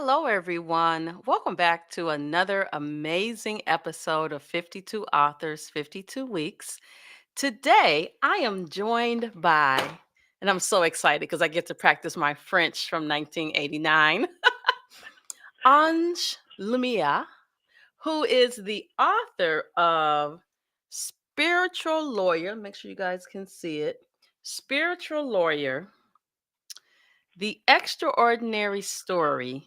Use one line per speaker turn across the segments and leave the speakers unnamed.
Hello, everyone. Welcome back to another amazing episode of 52 Authors, 52 Weeks. Today, I am joined by, and I'm so excited because I get to practice my French from 1989, Ange Lumière, who is the author of Spiritual Lawyer. Make sure you guys can see it. Spiritual Lawyer, The Extraordinary Story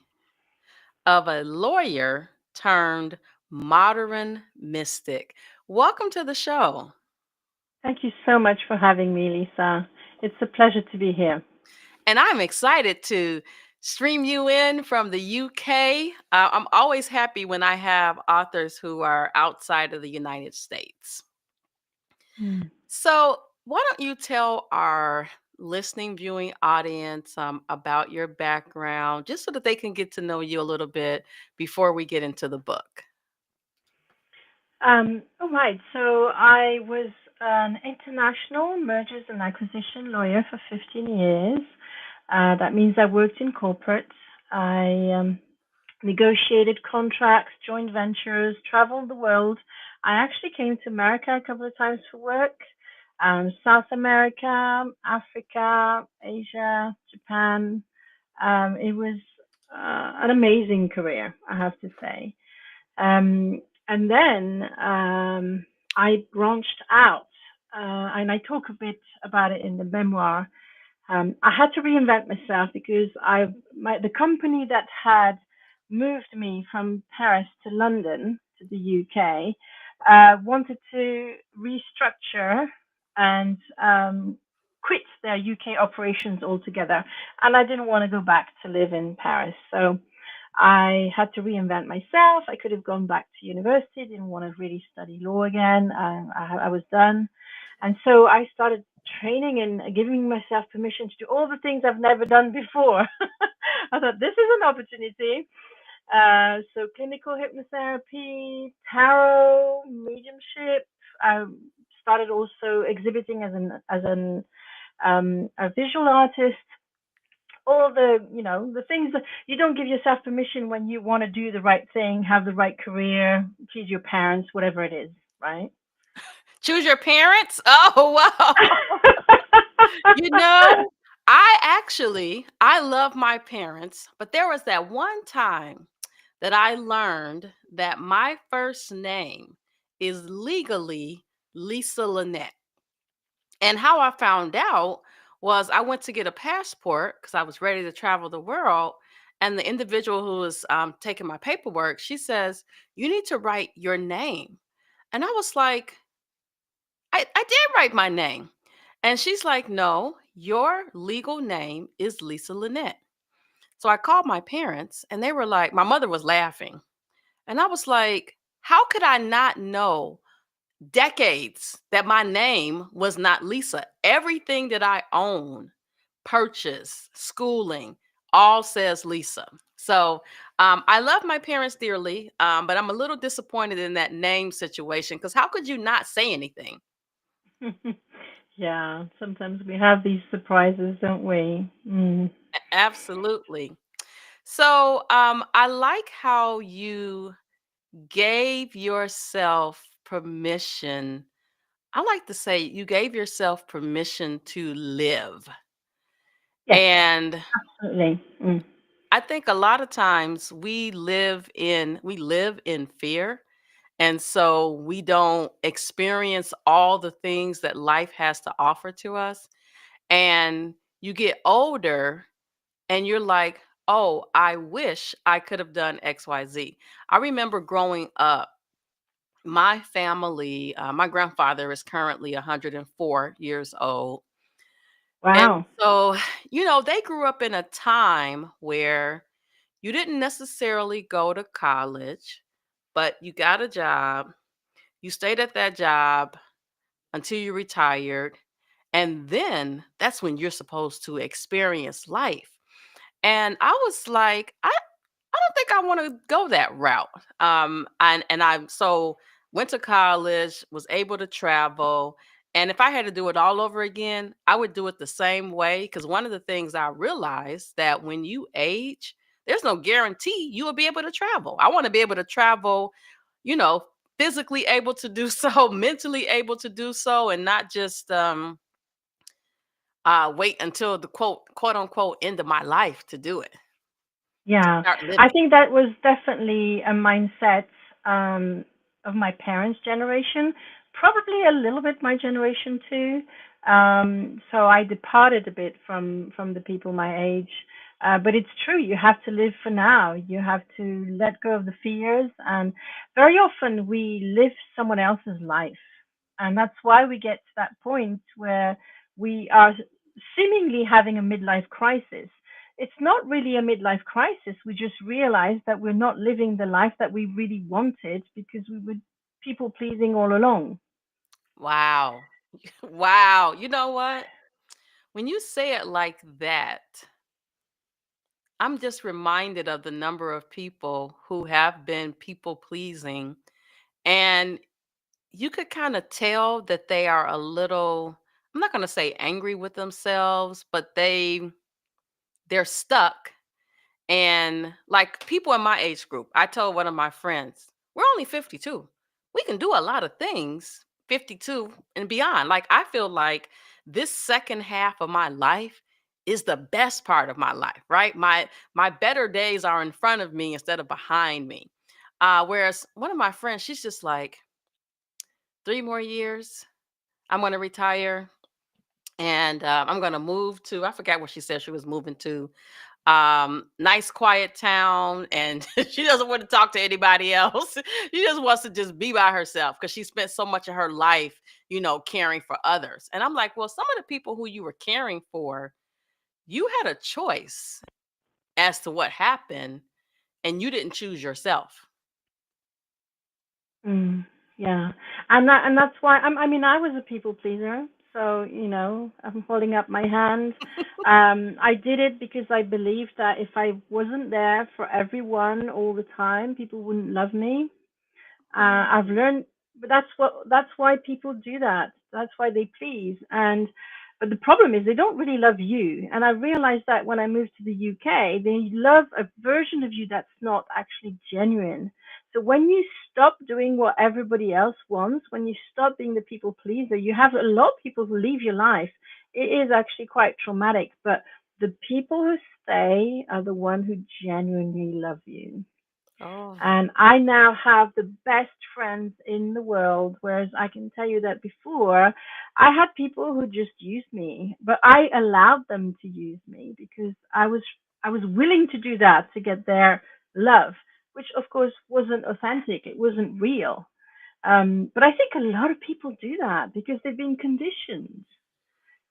of a Lawyer Turned Modern Mystic. Welcome to the show.
Thank you so much for having me, Lisa. It's a pleasure to be here.
And I'm excited to stream you in from the UK. I'm always happy when I have authors who are outside of the United States.
Mm.
So, why don't you tell our listening, viewing audience about your background, just so that they can get to know you a little bit before we get into the book?
All right. So I was an international mergers and acquisition lawyer for 15 years. That means I worked in corporate. I negotiated contracts, joint ventures, traveled the world. I actually came to America a couple of times for work. South America, Africa, Asia, Japan. It was an amazing career, I have to say. And then I branched out, and I talk a bit about it in the memoir. I had to reinvent myself because the company that had moved me from Paris to London to the UK wanted to restructure and quit their UK operations altogether, and I didn't want to go back to live in Paris, so I had to reinvent myself. I could have gone back to university, didn't want to really study law again. I was done. And so I started training and giving myself permission to do all the things I've never done before. I thought this is an opportunity. So clinical hypnotherapy, tarot, mediumship. I started also exhibiting as an a visual artist. All the things that you don't give yourself permission when you want to do the right thing, have the right career, please your parents, whatever it is, right?
Choose your parents? Oh, wow. You know, I love my parents, but there was that one time that I learned that my first name is legally Lisa Lynette. And how I found out was I went to get a passport because I was ready to travel the world. And the individual who was taking my paperwork, she says, "You need to write your name." And I was like, I did write my name. And she's like, "No, your legal name is Lisa Lynette." So I called my parents and they were like, my mother was laughing. And I was like, how could I not know decades that my name was not Lisa? Everything that I own, purchase, schooling, all says Lisa. So I love my parents dearly, but I'm a little disappointed in that name situation because how could you not say anything?
Yeah, sometimes we have these surprises, don't we? Mm.
Absolutely. So I like how you gave yourself permission. I like to say you gave yourself permission to live.
Yes,
And
absolutely. Mm.
I think a lot of times we live in fear. And so we don't experience all the things that life has to offer to us. And you get older and you're like, oh, I wish I could have done XYZ. I remember growing up, my family, my grandfather is currently 104 years old. And
Wow.
so, they grew up in a time where you didn't necessarily go to college, but you got a job. You stayed at that job until you retired. And then that's when you're supposed to experience life. And I was like, I don't think I want to go that route. And I so went to college, was able to travel, and if I had to do it all over again, I would do it the same way. Because one of the things I realized that when you age, there's no guarantee you will be able to travel. I want to be able to travel, you know, physically able to do so, mentally able to do so, and not just wait until the quote unquote end of my life to do it.
Yeah,
Start
I
living.
think that was definitely a mindset um, of my parents' generation, probably a little bit my generation too. So I departed a bit from the people my age. But it's true, you have to live for now. You have to let go of the fears, and very often we live someone else's life, and that's why we get to that point where we are seemingly having a midlife crisis. It's not really a midlife crisis. We just realize that we're not living the life that we really wanted because we were people pleasing all along.
Wow. Wow. You know what? When you say it like that, I'm just reminded of the number of people who have been people pleasing. And you could kind of tell that they are a little, I'm not going to say angry with themselves, but they're stuck. And like people in my age group, I told one of my friends, we're only 52. We can do a lot of things, 52 and beyond. Like I feel like this second half of my life is the best part of my life, right? My better days are in front of me instead of behind me. Whereas one of my friends, she's just like, 3 more years, I'm going to retire, and I'm going to move to, I forgot what she said she was moving to, nice quiet town, and she doesn't want to talk to anybody else. She just wants to just be by herself because she spent so much of her life, caring for others. And I'm like, well, some of the people who you were caring for, you had a choice as to what happened, and you didn't choose yourself.
Mm, yeah, and that's why I mean I was a people pleaser, so I'm holding up my hand. I did it because I believed that if I wasn't there for everyone all the time, people wouldn't love me. I've
Oh.
learned, but that's why people do that. That's why they please. And but the problem is they don't really love you. And I realized that when I moved to the UK, they love a version of you that's not actually genuine. So when you stop doing what everybody else wants, when you stop being the people pleaser, you have a lot of people who leave your life. It is actually quite traumatic. But the people who stay are the one who genuinely love you.
Oh.
And I now have the best friends in the world. Whereas I can tell you that before, I had people who just used me, but I allowed them to use me because I was willing to do that to get their love, which of course wasn't authentic. It wasn't real. But I think a lot of people do that because they've been conditioned.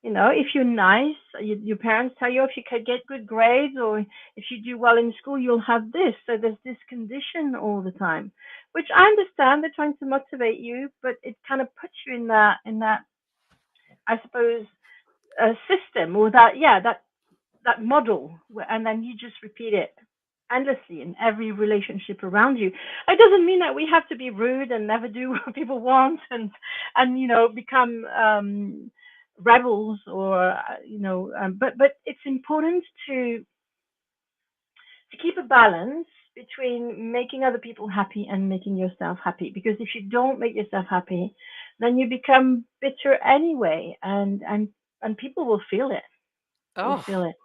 If you're nice, your parents tell you if you could get good grades or if you do well in school, you'll have this. So there's this condition all the time, which I understand they're trying to motivate you, but it kind of puts you in that I suppose system or that model, and then you just repeat it endlessly in every relationship around you. It doesn't mean that we have to be rude and never do what people want and become rebels or but it's important to keep a balance between making other people happy and making yourself happy, because if you don't make yourself happy, then you become bitter anyway, and people will feel it. Will
Oh,
feel it.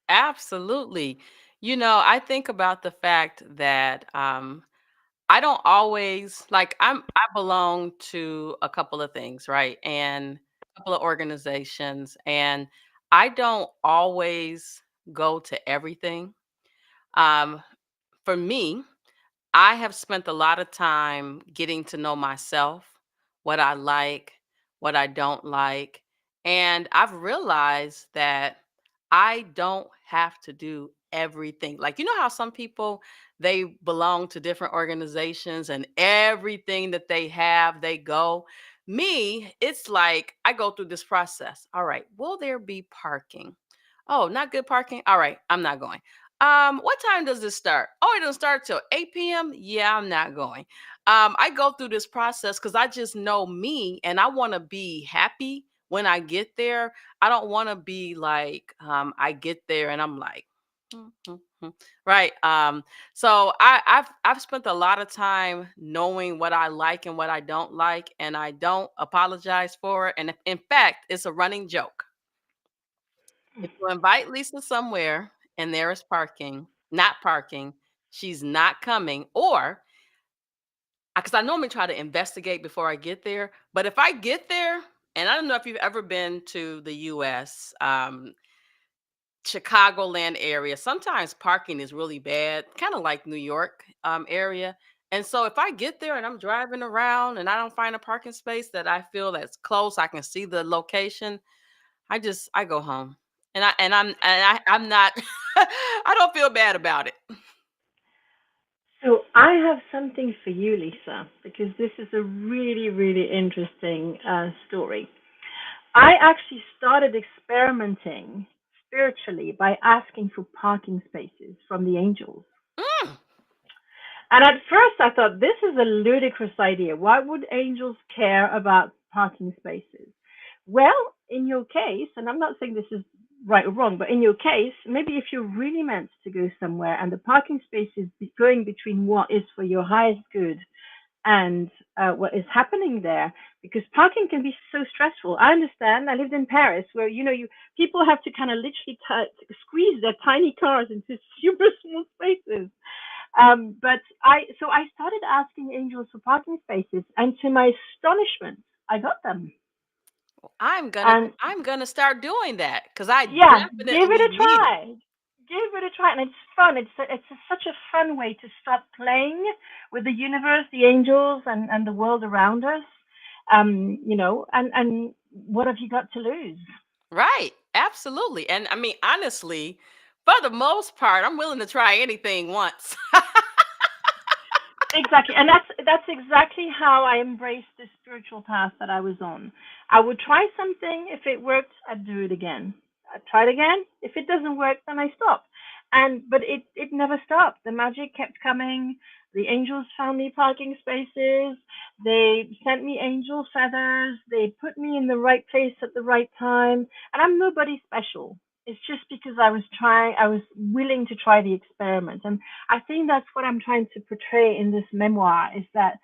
absolutely. I think about the fact that I don't always like I belong to a couple of things, right? And a couple of organizations, and I don't always go to everything. Um for me, I have spent a lot of time getting to know myself, what I like, what I don't like. And I've realized that I don't have to do everything. Like, you know how some people, they belong to different organizations and everything that they have, they go. Me, it's like I go through this process. All right, will there be parking? Oh, not good parking? All right, I'm not going. What time does this start? Oh, it doesn't start till 8 p.m. Yeah, I'm not going. I go through this process because I just know me and I want to be happy when I get there. I don't want to be like, I get there and I'm like, Mhm. Right. So I've spent a lot of time knowing what I like and what I don't like, and I don't apologize for it. And in fact, it's a running joke. If you invite Lisa somewhere and there is not parking, she's not coming, or because I normally try to investigate before I get there. But if I get there, and I don't know if you've ever been to the US, Chicagoland area, sometimes parking is really bad, kind of like New York area. And so if I get there and I'm driving around and I don't find a parking space that I feel that's close, I can see the location, I go home. I'm not I don't feel bad about it.
So I have something for you, Lisa, because this is a really, really interesting story. I actually started experimenting spiritually by asking for parking spaces from the angels.
Mm,
And at first I thought this is a ludicrous idea. Why would angels care about parking spaces? Well, in your case, and I'm not saying this is right or wrong, but in your case, maybe if you're really meant to go somewhere and the parking space is going between what is for your highest good and what is happening there, because parking can be so stressful. I understand. I lived in Paris, where you people have to kind of literally squeeze their tiny cars into super small spaces. But I started asking angels for parking spaces, and to my astonishment, I got them. And
I'm gonna start doing that because I
yeah, give it
definitely
a
need it.
try. Give it a try, and it's fun. Such a fun way to start playing with the universe, the angels, and the world around us. And what have you got to lose?
Right. Absolutely. And I mean, honestly, for the most part, I'm willing to try anything once.
Exactly, and that's exactly how I embraced the spiritual path that I was on. I would try something. If it worked, I'd do it again. I'd try it again. If it doesn't work, then I stop. But it never stopped. The magic kept coming. The angels found me parking spaces. They sent me angel feathers. They put me in the right place at the right time. And I'm nobody special. It's just because I was trying. I was willing to try the experiment. And I think that's what I'm trying to portray in this memoir is that,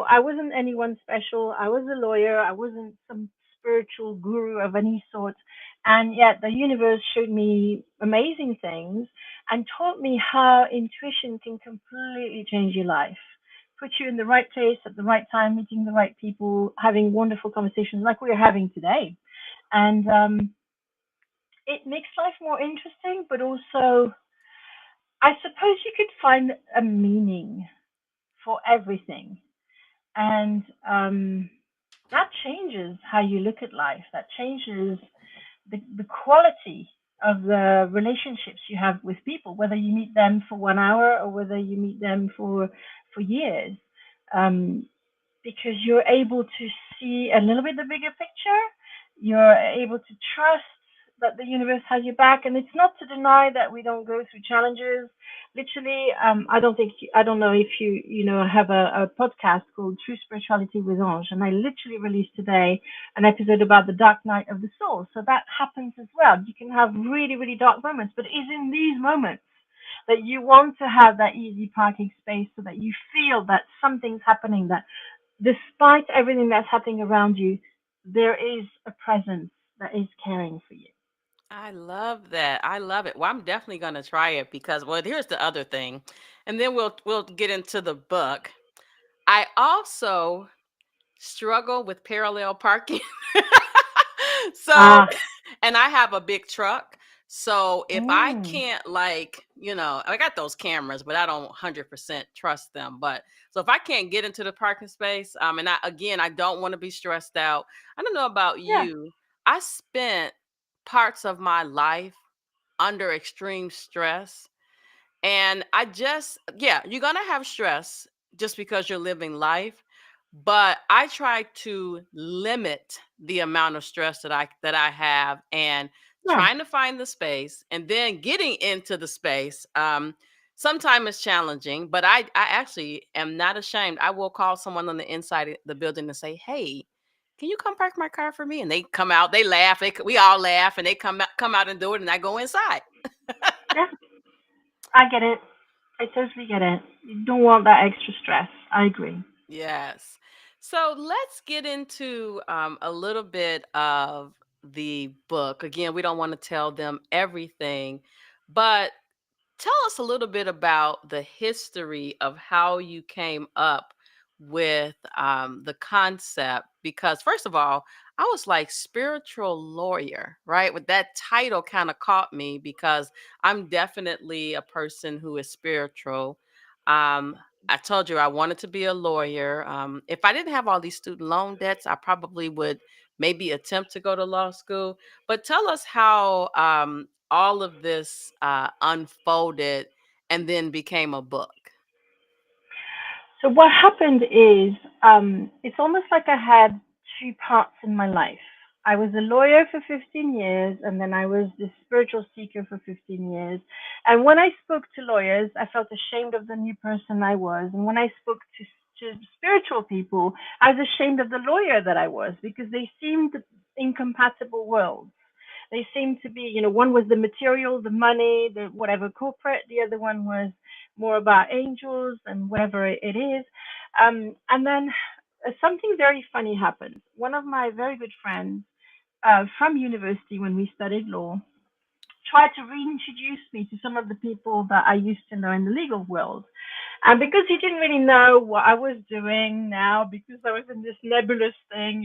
I wasn't anyone special. I was a lawyer. I wasn't some spiritual guru of any sort. And yet the universe showed me amazing things and taught me how intuition can completely change your life. Put you in the right place at the right time, meeting the right people, having wonderful conversations like we're having today. And it makes life more interesting, but also I suppose you could find a meaning for everything. And that changes how you look at life. That changes the quality of the relationships you have with people, whether you meet them for 1 hour or whether you meet them for years. Um, because you're able to see a little bit the bigger picture. You're able to trust that the universe has your back, and it's not to deny that we don't go through challenges. Literally, I don't know if have a podcast called True Spirituality with Ange, and I literally released today an episode about the dark night of the soul. So that happens as well. You can have really really dark moments, but it's in these moments that you want to have that easy parking space so that you feel that something's happening, that despite everything that's happening around you, there is a presence that is caring for you.
I love that. I love it. Well, I'm definitely going to try it because, well, here's the other thing, and then we'll get into the book. I also struggle with parallel parking. So,
Ah,
and I have a big truck. So if I
mm,
can't, I got those cameras, but I don't 100% trust them. But so if I can't get into the parking space, and I don't want to be stressed out. I don't know about
yeah,
you. I spent parts of my life under extreme stress, and yeah, you're going to have stress just because you're living life. But I try to limit the amount of stress that I have, and
yeah,
trying to find the space and then getting into the space. Sometimes it's challenging, but I actually am not ashamed. I will call someone on the inside of the building and say, "Hey, can you come park my car for me?" And they come out, they laugh, we all laugh, and they come out and do it, and I go inside.
yeah. I get it. I totally get it. You don't want that extra stress. I agree.
Yes. So let's get into a little bit of the book. Again, we don't want to tell them everything, but tell us a little bit about the history of how you came up with the concept. Because, first of all, I was like spiritual lawyer, right? With that title kind of caught me because I'm definitely a person who is spiritual. I told you I wanted to be a lawyer. If I didn't have all these student loan debts, I probably would maybe attempt to go to law school. But tell us how all of this unfolded and then became a book.
So what happened is, it's almost like I had two parts in my life. I was a lawyer for 15 years, and then I was the spiritual seeker for 15 years. And when I spoke to lawyers, I felt ashamed of the new person I was. And when I spoke to spiritual people, I was ashamed of the lawyer that I was because they seemed incompatible worlds. They seemed to be, one was the material, the money, the whatever corporate. The other one was more about angels and whatever it is. And then something very funny happened. One of my very good friends from university when we studied law tried to reintroduce me to some of the people that I used to know in the legal world. And because he didn't really know what I was doing now, because I was in this nebulous thing,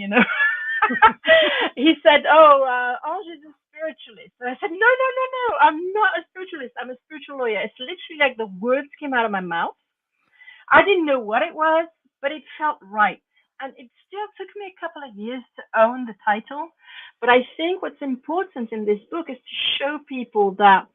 he said, "Oh, Ange is a spiritualist." And I said, "No, no, no, no. I'm not a spiritualist. I'm a spiritual lawyer." It's literally like the words came out of my mouth. I didn't know what it was, but it felt right. And it still took me a couple of years to own the title. But I think what's important in this book is to show people that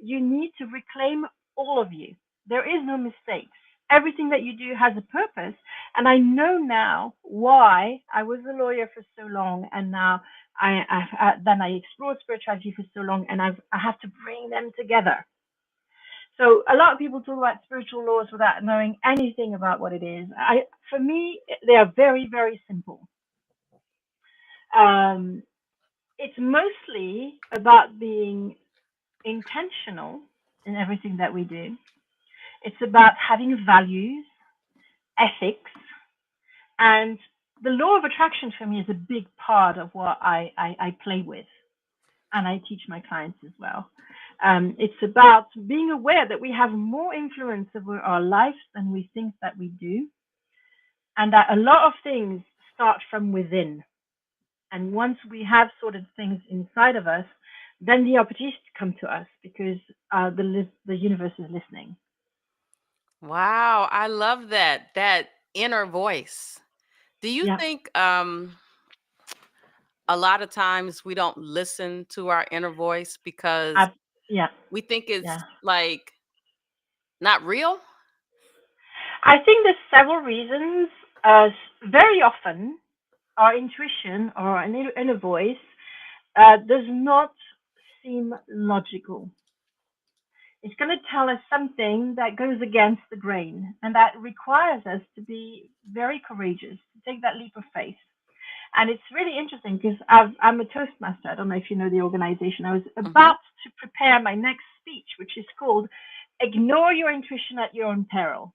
you need to reclaim all of you. There is no mistakes. Everything that you do has a purpose. And I know now why I was a lawyer for so long. And now then I explored spirituality for so long. And I have to bring them together. So a lot of people talk about spiritual laws without knowing anything about what it is. For me, they are very, very simple. Um, it's mostly about being intentional in everything that we do. It's about having values, ethics, and the law of attraction for me is a big part of what I play with and I teach my clients as well. It's about being aware that we have more influence over our lives than we think that we do, and that a lot of things start from within. And once we have sorted things inside of us, then the opportunities come to us because the universe is listening.
Wow, I love that inner voice. Do you
Yeah,
think a lot of times we don't listen to our inner voice because
I, yeah,
we think it's
yeah.
like not real?
I think there's several reasons. Very often, our intuition or our inner voice does not seem logical. It's going to tell us something that goes against the grain, and that requires us to be very courageous, to take that leap of faith. And it's really interesting because I'm a Toastmaster. I don't know if you know the organization. I was
Hmm.
about to prepare my next speech, which is called Ignore Your Intuition at Your Own Peril.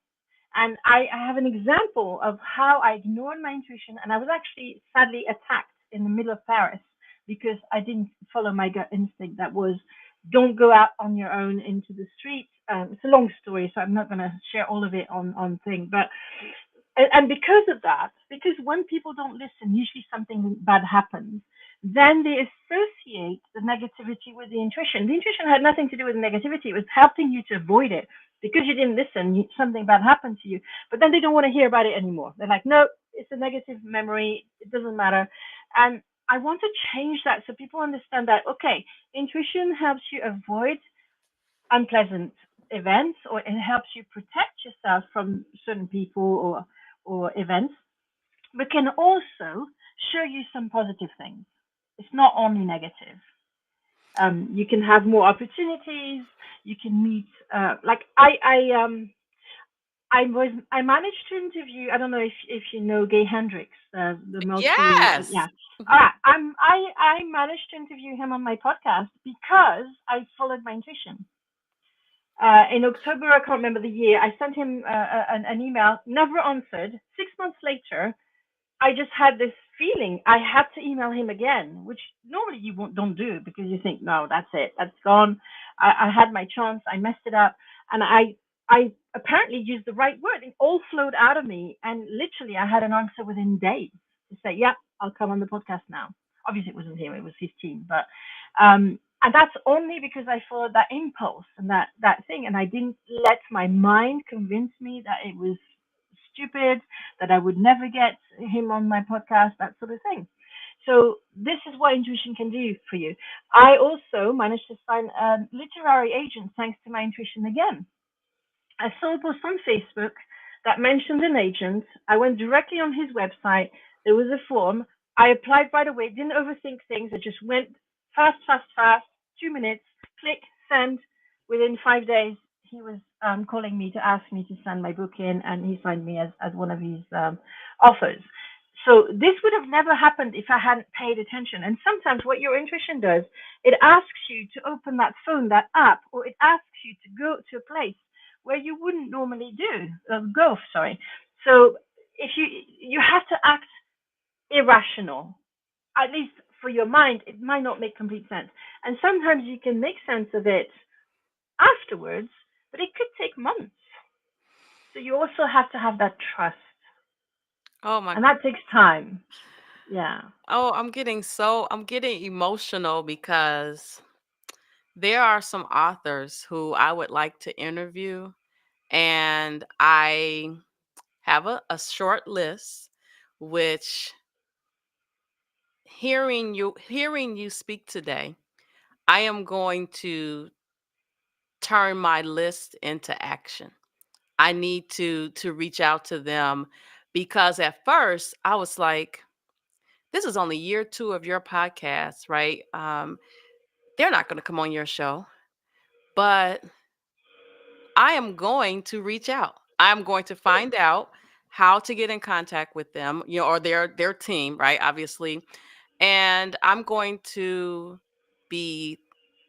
And I have an example of how I ignored my intuition, and I was actually sadly attacked in the middle of Paris because I didn't follow my gut instinct. That was, don't go out on your own into the streets. It's a long story, so I'm not going to share all of it on thing. But and because of that, because when people don't listen, usually something bad happens. Then they associate the negativity with the intuition. The intuition had nothing to do with the negativity. It was helping you to avoid it. Because you didn't listen, something bad happened to you. But then they don't want to hear about it anymore. They're like, no, it's a negative memory. It doesn't matter. And I want to change that so people understand that, okay, intuition helps you avoid unpleasant events, or it helps you protect yourself from certain people or events, but can also show you some positive things. It's not only negative. You can have more opportunities. You can meet, like I managed to interview. I don't know if you know Gay Hendricks, the
Yes.
yeah. All right, I managed to interview him on my podcast because I followed my intuition. In October, I can't remember the year, I sent him an email, never answered. 6 months later, I just had this feeling I had to email him again, which normally you don't do because you think, no, that's it, that's gone. I had my chance, I messed it up, and I apparently used the right word. It all flowed out of me, and literally, I had an answer within days to say, yeah, I'll come on the podcast now. Obviously, it wasn't him; it was his team, but and that's only because I followed that impulse and that thing, and I didn't let my mind convince me that it was stupid, that I would never get him on my podcast, that sort of thing. So this is what intuition can do for you. I also managed to sign a literary agent thanks to my intuition again. I saw a post on Facebook that mentioned an agent. I went directly on his website. There was a form. I applied right away, didn't overthink things. I just went fast, fast, fast, 2 minutes, click, send. Within 5 days, he was calling me to ask me to send my book in, and he signed me as one of his authors. So this would have never happened if I hadn't paid attention. And sometimes what your intuition does, it asks you to open that phone, that app, or it asks you to go to a place where you wouldn't normally go. Sorry. So if you have to act irrational, at least for your mind, it might not make complete sense. And sometimes you can make sense of it afterwards, but it could take months. So you also have to have that trust,
Oh my.
and that takes time. Yeah.
Oh, I'm getting emotional because there are some authors who I would like to interview, and I have a short list, which hearing you speak today, I am going to turn my list into action. I need to reach out to them because at first I was like, this is only year 2 of your podcast, right? They're not going to come on your show, but I am going to reach out. I'm going to find out how to get in contact with them, or their team, right? Obviously, and I'm going to be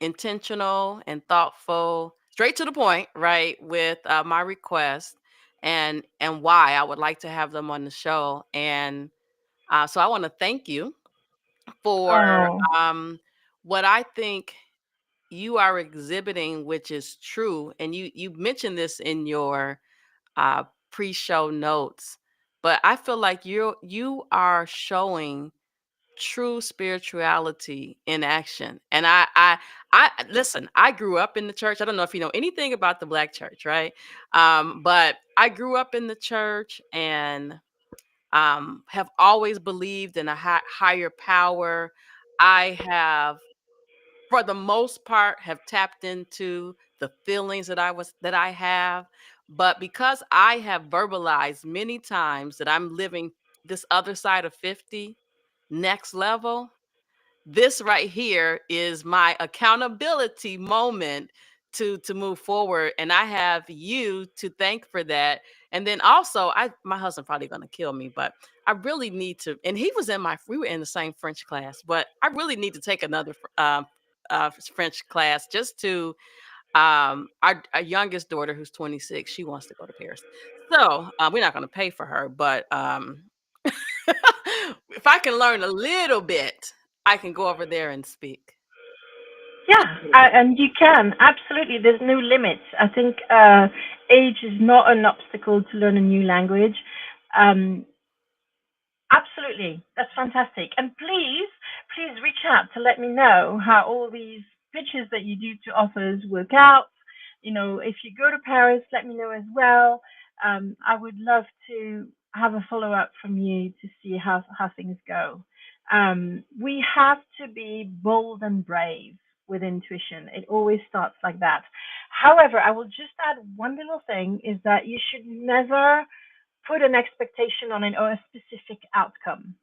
intentional and thoughtful, straight to the point, right, with my request and why I would like to have them on the show. And so I want to thank you for
Oh,
um, what I think you are exhibiting, which is true. And you mentioned this in your uh, pre-show notes, but I feel like you are showing true spirituality in action. And I listen, I grew up in the church. I don't know if you know anything about the black church, right? But I grew up in the church and have always believed in a higher power. I have, for the most part, have tapped into the feelings that I have. But because I have verbalized many times that I'm living this other side of 50, next level, this right here is my accountability moment to move forward, and I have you to thank for that. And then also, I my husband probably going to kill me, but I really need to, and he was in my we were in the same French class, but I really need to take another French class just to our youngest daughter, who's 26, she wants to go to Paris. So we're not going to pay for her, but if I can learn a little bit, I can go over there and speak.
yeah,
Just a little bit.
and you can absolutely. There's no limits. I think age is not an obstacle to learn a new language. Um, Absolutely. That's fantastic. And please reach out to let me know how all these pitches that you do to authors work out. If you go to Paris, let me know as well. I would love to have a follow up from you to see how things go. We have to be bold and brave with intuition. It always starts like that. However, I will just add one little thing is that you should never put an expectation on an or a specific outcome.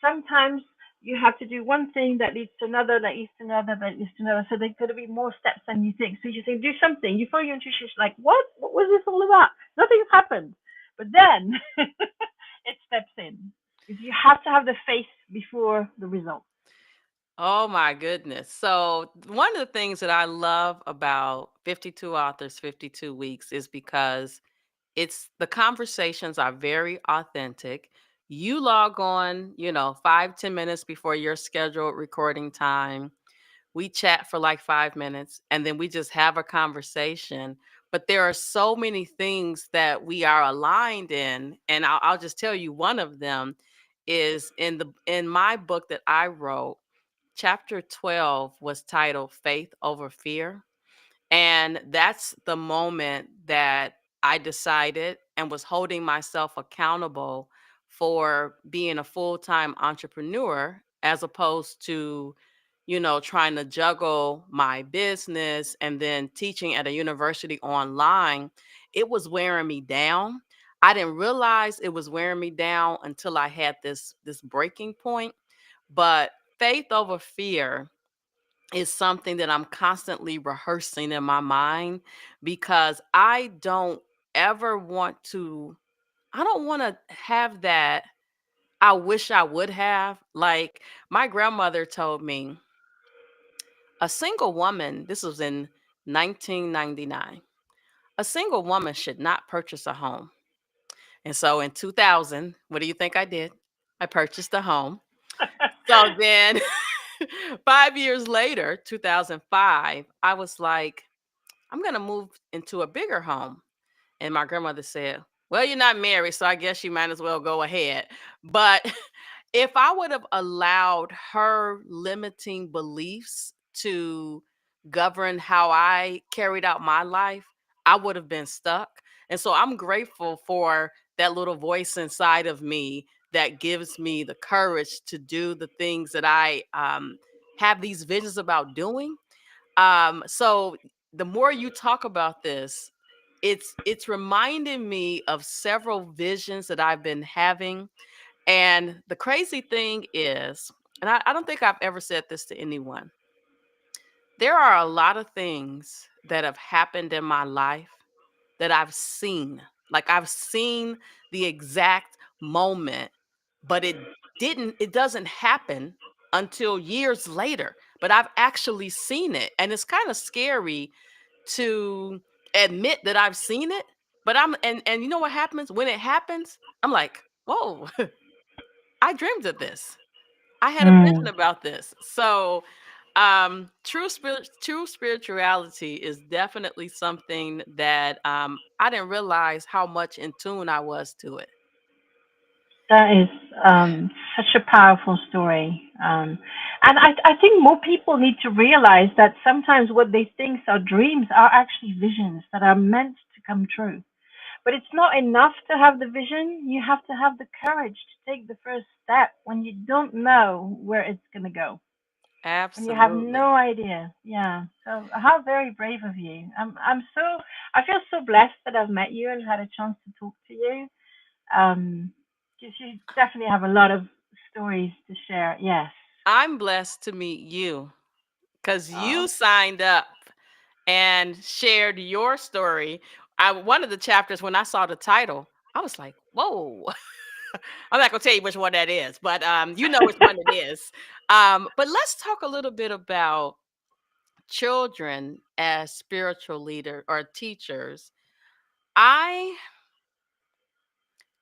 Sometimes you have to do one thing that leads to another, that leads to another, that leads to another. So there's going to be more steps than you think. So you say, do something. You follow your intuition. It's like, what? What was this all about? Nothing's happened. But then it steps in. Because you have to have the faith before the result.
Oh my goodness. So, one of the things that I love about 52 authors, 52 weeks is because the conversations are very authentic. You log on, 5, 10 minutes before your scheduled recording time. We chat for like 5 minutes and then we just have a conversation. But there are so many things that we are aligned in. And I'll just tell you one of them is in my book that I wrote. Chapter 12 was titled Faith Over Fear. And that's the moment that I decided and was holding myself accountable for being a full time entrepreneur as opposed to, trying to juggle my business and then teaching at a university online. It was wearing me down. I didn't realize it was wearing me down until I had this breaking point. But faith over fear is something that I'm constantly rehearsing in my mind because I don't want to have that. I wish I would have. Like my grandmother told me, a single woman, this was in 1999, a single woman should not purchase a home. And so in 2000, what do you think I did? I purchased a home. So then 5 years later, 2005, I was like, I'm going to move into a bigger home. And my grandmother said, well, you're not married, so I guess you might as well go ahead. But if I would have allowed her limiting beliefs to govern how I carried out my life, I would have been stuck. And so I'm grateful for that little voice inside of me that gives me the courage to do the things that I have these visions about doing. So the more you talk about this, it's reminding me of several visions that I've been having. And the crazy thing is, and I don't think I've ever said this to anyone, there are a lot of things that have happened in my life that I've seen. Like I've seen the exact moment, but it doesn't happen until years later. But I've actually seen it. And it's kind of scary to admit that I've seen it. But and you know what happens? When it happens, I'm like, whoa, I dreamed of this. I had a vision
Mm.
about this. So true spirituality is definitely something that I didn't realize how much in tune I was to it.
That is such a powerful story. And I think more people need to realize that sometimes what they think are dreams are actually visions that are meant to come true. But it's not enough to have the vision. You have to have the courage to take the first step when you don't know where it's going to go. When you have
Absolutely.
no idea. Yeah. So how very brave of you. I feel so blessed that I've met you and had a chance to talk to you. Um, because you definitely have a lot of stories to share. Yes.
I'm blessed to meet you because you
Oh.
signed up and shared your story. One of the chapters when I saw the title, I was like, "Whoa!" I'm not gonna tell you which one that is, but you know which one it is. But let's talk a little bit about children as spiritual leader or teachers. I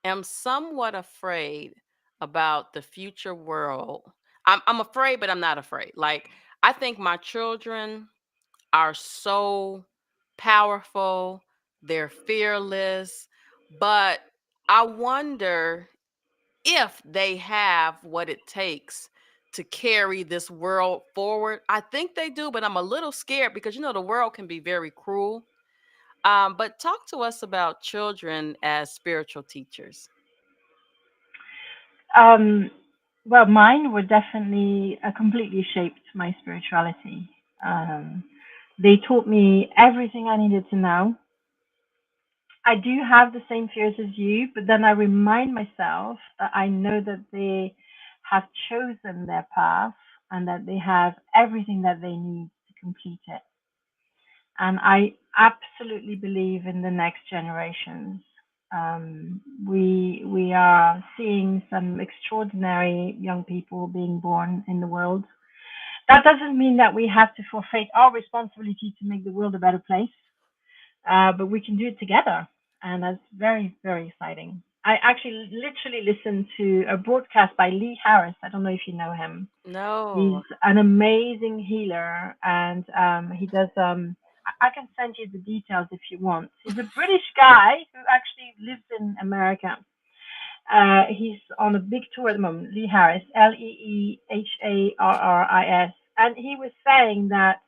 am somewhat afraid about the future world. I'm afraid, but I'm not afraid. Like I think my children are so powerful, they're fearless, but I wonder if they have what it takes to carry this world forward. I think they do, but I'm a little scared because the world can be very cruel. But talk to us about children as spiritual teachers.
Um, well, mine were definitely completely shaped my spirituality. Um, they taught me everything I needed to know. I do have the same fears as you, but then I remind myself that I know that they have chosen their path and that they have everything that they need to complete it. And I absolutely believe in the next generations. We are seeing some extraordinary young people being born in the world, That doesn't mean that we have to forfeit our responsibility to make the world a better place, but we can do it together. And that's very, very exciting. I actually literally listened to a broadcast by Lee Harris. I don't know if you know him. He's
No.
an amazing healer, and he does. I can send you the details if you want. He's a British guy who actually lives in America. He's on a big tour at the moment. Lee Harris, Leeharris, and he was saying that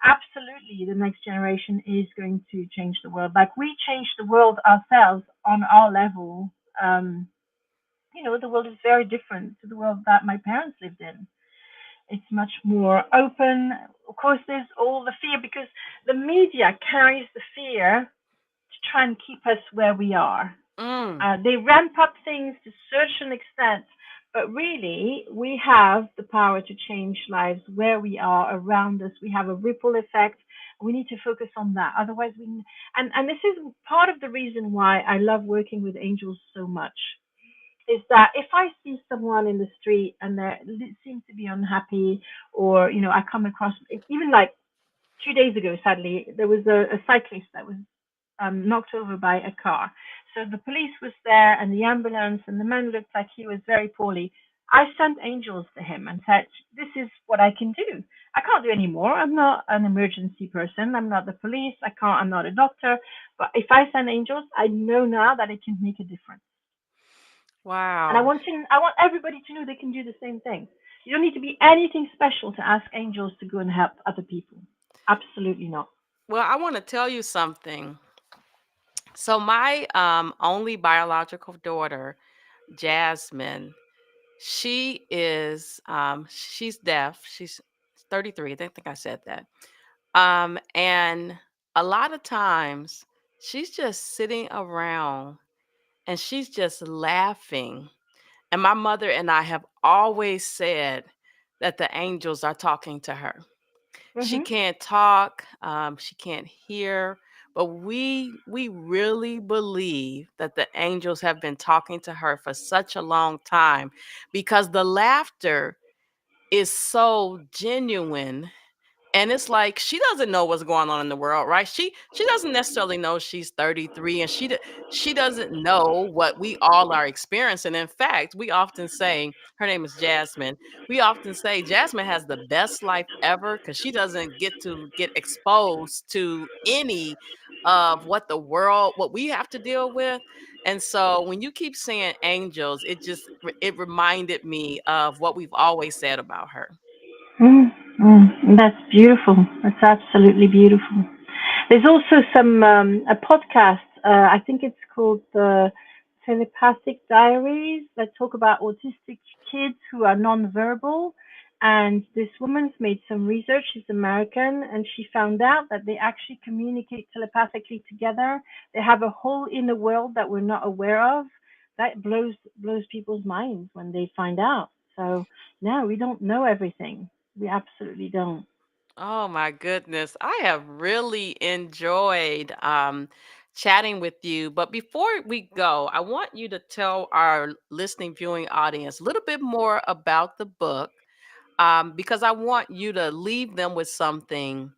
absolutely the next generation is going to change the world. Like we changed the world ourselves on our level. Um, the world is very different to the world that my parents lived in. It's much more open. Of course, there's all the fear because the media carries the fear to try and keep us where we are.
Mm.
They ramp up things to such an extent, but really, we have the power to change lives where we are around us. We have a ripple effect. We need to focus on that. Otherwise, and this is part of the reason why I love working with angels so much. Is that if I see someone in the street and they seem to be unhappy, or I come across even like 2 days ago, sadly, there was a cyclist that was knocked over by a car. So the police was there and the ambulance, and the man looked like he was very poorly. I sent angels to him and said, "This is what I can do. I can't do any more. I'm not an emergency person. I'm not the police. I can't. I'm not a doctor. But if I send angels, I know now that it can make a difference. And
Wow.
I want everybody to know they can do the same thing. You don't need to be anything special to ask angels to go and help other people. Absolutely not."
Well, I want to tell you something. So my only biological daughter, Jasmine, she's deaf. She's 33. I think I said that. And a lot of times she's just sitting around and she's just laughing. And my mother and I have always said that the angels are talking to her. She
Mhm.
can't talk, she can't hear, but we really believe that the angels have been talking to her for such a long time because the laughter is so genuine, and it's like she doesn't know what's going on in the world, right? She doesn't necessarily know she's 33, and she doesn't know what we all are experiencing. In fact, we often say, her name is Jasmine. We often say Jasmine has the best life ever because she doesn't get to get exposed to any of what we have to deal with. And so when you keep saying angels, it reminded me of what we've always said about her.
Mm, that's beautiful. That's absolutely beautiful. There's also a podcast. I think it's called the Telepathic Diaries that talk about autistic kids who are nonverbal. And this woman's made some research. She's American, and she found out that they actually communicate telepathically together. They have a whole inner world that we're not aware of. That blows people's minds when they find out. So no, we don't know everything. We absolutely don't.
Oh my goodness. I have really enjoyed chatting with you. But before we go, I want you to tell our listening, viewing audience a little bit more about the book, because I want you to leave them with something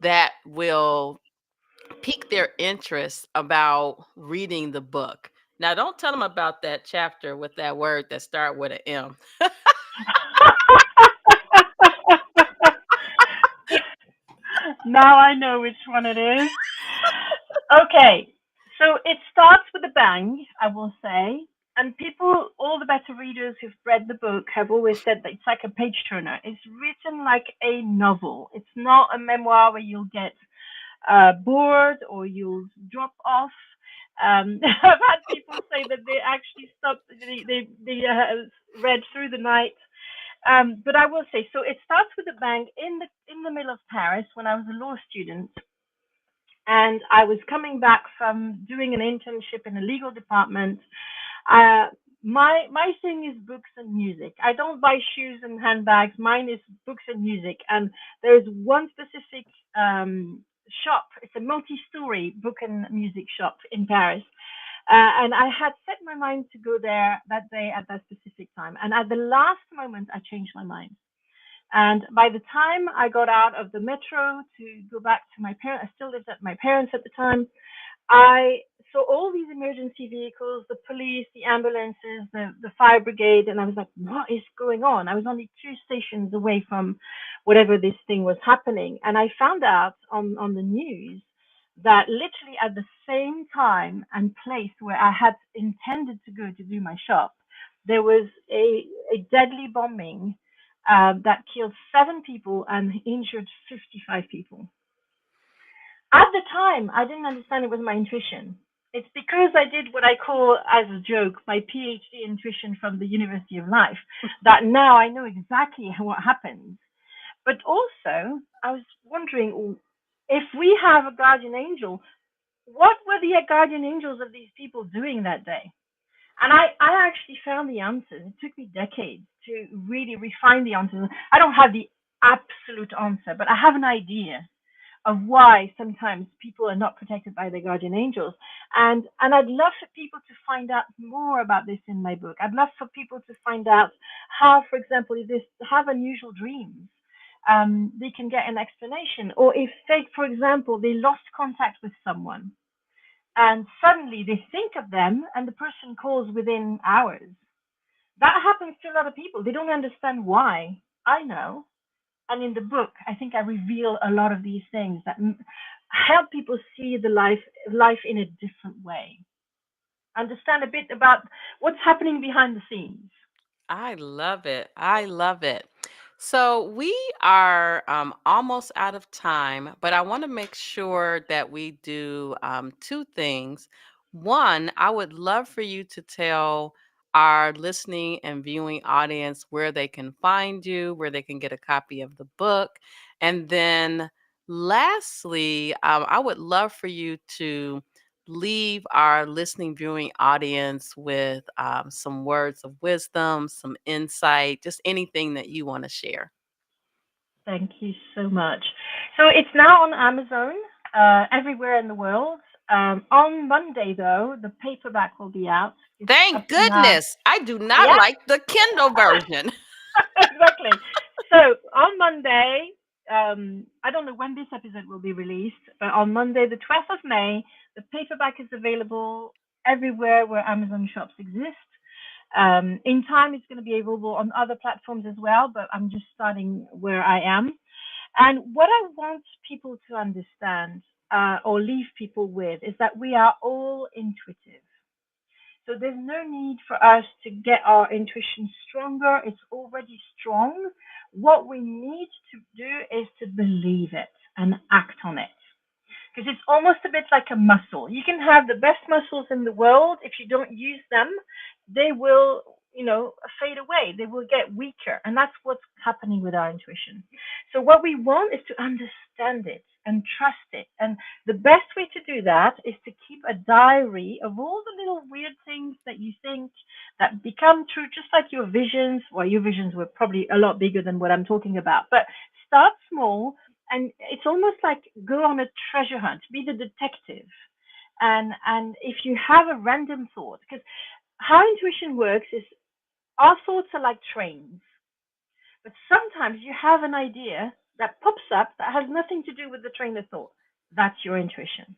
that will pique their interest about reading the book. Now, don't tell them about that chapter with that word that start with an M.
Now I know which one it is. Okay, so it starts with a bang, I will say. And people, all the better readers who've read the book have always said that it's like a page turner. It's written like a novel. It's not a memoir where you'll get bored or you'll drop off. I've had people say that they actually stopped, they read through the night. But I will say, so it starts with a bang in the middle of Paris when I was a law student, and I was coming back from doing an internship in a legal department. Uh, my thing is books and music. I don't buy shoes and handbags. Mine is books and music. And there's one specific shop. It's a multi-story book and music shop in Paris. And I had set my mind to go there that day at that specific time. And at the last moment, I changed my mind. And by the time I got out of the metro to go back to my parents, I still lived at my parents at the time. I saw all these emergency vehicles, the police, the ambulances, the fire brigade, and I was like, what is going on? I was only two stations away from whatever this thing was happening. And I found out on the news that literally at the same time and place where I had intended to go to do my shop, there was a deadly bombing that killed 7 people and injured 55 people. At the time, I didn't understand it was my intuition. It's because I did what I call, as a joke, my PhD intuition from the University of Life, that now I know exactly what happens. But also, I was wondering if we have a guardian angel, what were the guardian angels of these people doing that day? And I actually found the answers. It took me decades to really refine the answers. I don't have the absolute answer, but I have an idea of why sometimes people are not protected by their guardian angels. And I'd love for people to find out more about this in my book. I'd love for people to find out how, for example, if they have unusual dreams, they can get an explanation. Or if, say, for example, they lost contact with someone and suddenly they think of them and the person calls within hours. That happens to a lot of people. They don't understand why. I know. And in the book, I think I reveal a lot of these things that help people see the life in a different way. Understand a bit about what's happening behind the scenes.
I love it. I love it. So we are almost out of time, but I want to make sure that we do two things. One, I would love for you to tell our listening and viewing audience where they can find you, where they can get a copy of the book. And then lastly, I would love for you to leave our listening, viewing audience with some words of wisdom, some insight, just anything that you want to share.
Thank you so much. So it's now on Amazon everywhere in the world. On Monday, though, the paperback will be out. It's up
Thank
now.
goodness. I do not
Yeah,
like the Kindle version.
exactly. So on Monday, I don't know when this episode will be released, but on Monday, the 12th of May, the paperback is available everywhere where Amazon shops exist. In time, it's going to be available on other platforms as well, but I'm just starting where I am. And what I want people to understand or leave people with is that we are all intuitive. So there's no need for us to get our intuition stronger. It's already strong. What we need to do is to believe it and act on it. Because it's almost a bit like a muscle. You can have the best muscles in the world. If you don't use them, they will, fade away. They will get weaker. And that's what's happening with our intuition. So what we want is to understand it and trust it. And the best way to do that is to keep a diary of all the little weird things that you think that become true, just like your visions. Well, your visions were probably a lot bigger than what I'm talking about. But start small, and it's almost like go on a treasure hunt, be the detective. And if you have a random thought, because how intuition works is our thoughts are like trains, but sometimes you have an idea that pops up that has nothing to do with the train of thought. That's your intuition.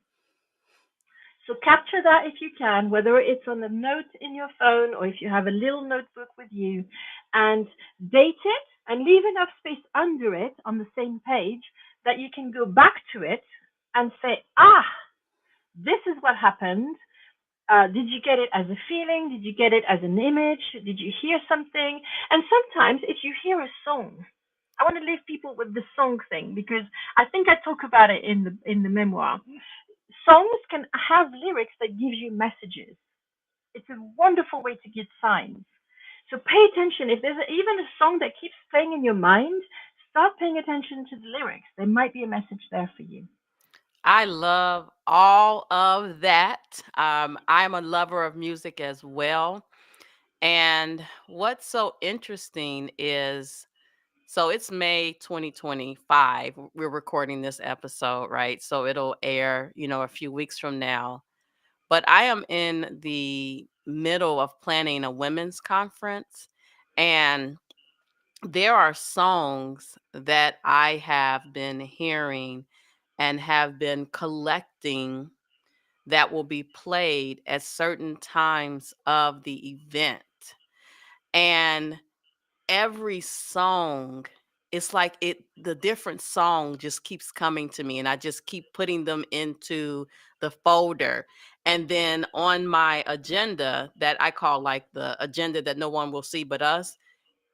So capture that if you can, whether it's on a note in your phone or if you have a little notebook with you, and date it and leave enough space under it on the same page that you can go back to it and say, this is what happened. Did you get it as a feeling? Did you get it as an image? Did you hear something? And sometimes if you hear a song, I want to leave people with the song thing because I think I talk about it in the memoir. Songs can have lyrics that give you messages. It's a wonderful way to get signs. So pay attention. If there's even a song that keeps playing in your mind, start paying attention to the lyrics. There might be a message there for you.
I love all of that. I'm a lover of music as well. And what's so interesting is so it's May 2025. We're recording this episode, right? So it'll air, a few weeks from now. But I am in the middle of planning a women's conference. And there are songs that I have been hearing and have been collecting that will be played at certain times of the event. And every song, it's like the different song just keeps coming to me, and I just keep putting them into the folder. And then on my agenda that I call like the agenda that no one will see but us,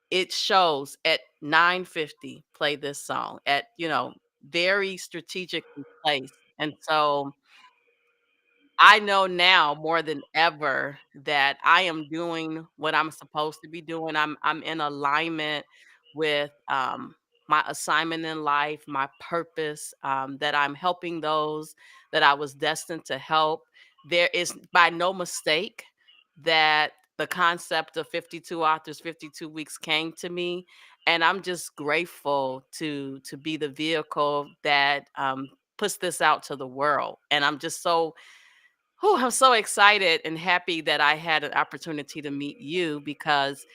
it shows at 9:50 play this song at, very strategically placed. And so I know now more than ever that I am doing what I'm supposed to be doing. I'm in alignment with my assignment in life, my purpose, that I'm helping those that I was destined to help. There is by no mistake that the concept of 52 authors, 52 weeks came to me. And I'm just grateful to be the vehicle that puts this out to the world. And I'm just so I'm so excited and happy that I had an opportunity to meet you because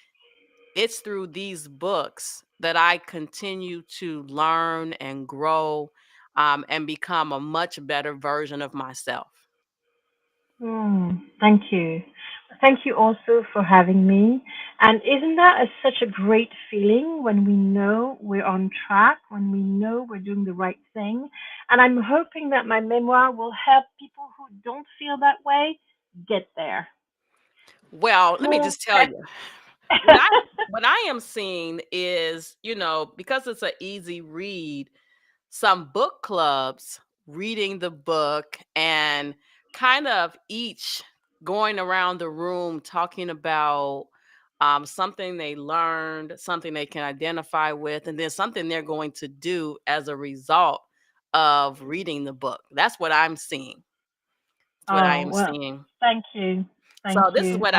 it's through these books that I continue to learn and grow, and become a much better version of myself.
Thank you. Thank you also for having me. And isn't that such a great feeling when we know we're on track, when we know we're doing the right thing? And I'm hoping that my memoir will help people who don't feel that way get there.
Well, let me
Small
just tell
step.
you, what I am seeing is, because it's an easy read, some book clubs reading the book and kind of each going around the room talking about something they learned, something they can identify with, and then something they're going to do as a result of reading the book. That's what I'm seeing. That's what I
Oh,
am
well,
seeing.
thank you. Thank
So this is
you.
what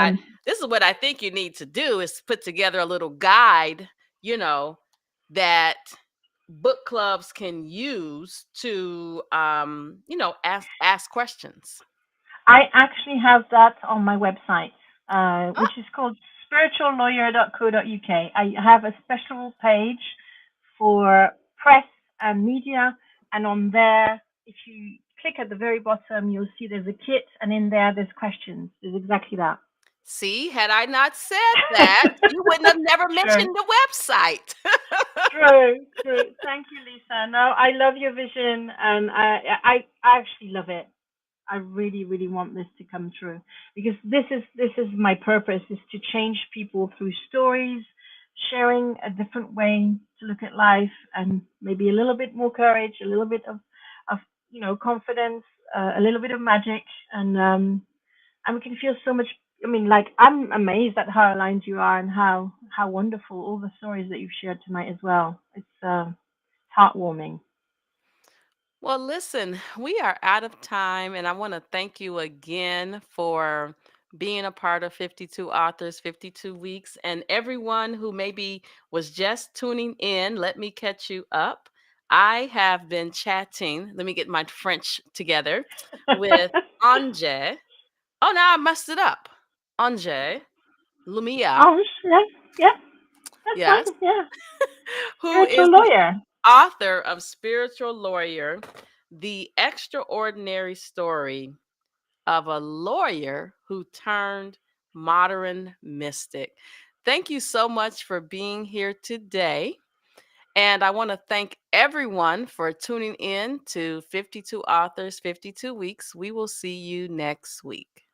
I think you need to do is put together a little guide, you know, that book clubs can use to ask questions.
I actually have that on my website,
Oh,
which is called spirituallawyer.co.uk. I have a special page for press and media, and on there, if you click at the very bottom, you'll see there's a kit, and in there, there's questions. There's exactly that.
see, had I not said that, you wouldn't have never
Sure.
mentioned the website.
True, true. Thank you, Lisa. No, I love your vision, and I actually love it. I really, really want this to come true because this is my purpose is to change people through stories, sharing a different way to look at life, and maybe a little bit more courage, a little bit of confidence, a little bit of magic, and we can feel so much. I mean, like I'm amazed at how aligned you are and how wonderful all the stories that you've shared tonight as well. It's heartwarming.
Well, listen, we are out of time, and I want to thank you again for being a part of 52 Authors, 52 Weeks. And everyone who maybe was just tuning in, let me catch you up. I have been chatting, let me get my French together, with Ange. Oh, now I messed it up. Ange Lumiere,
Oh, yeah, yeah, that's
yes,
fine. Yeah.
who is
Spiritual
the
lawyer.
author of Spiritual Lawyer, The Extraordinary Story of a Lawyer Who Turned Modern Mystic. Thank you so much for being here today. And I want to thank everyone for tuning in to 52 Authors, 52 Weeks. We will see you next week.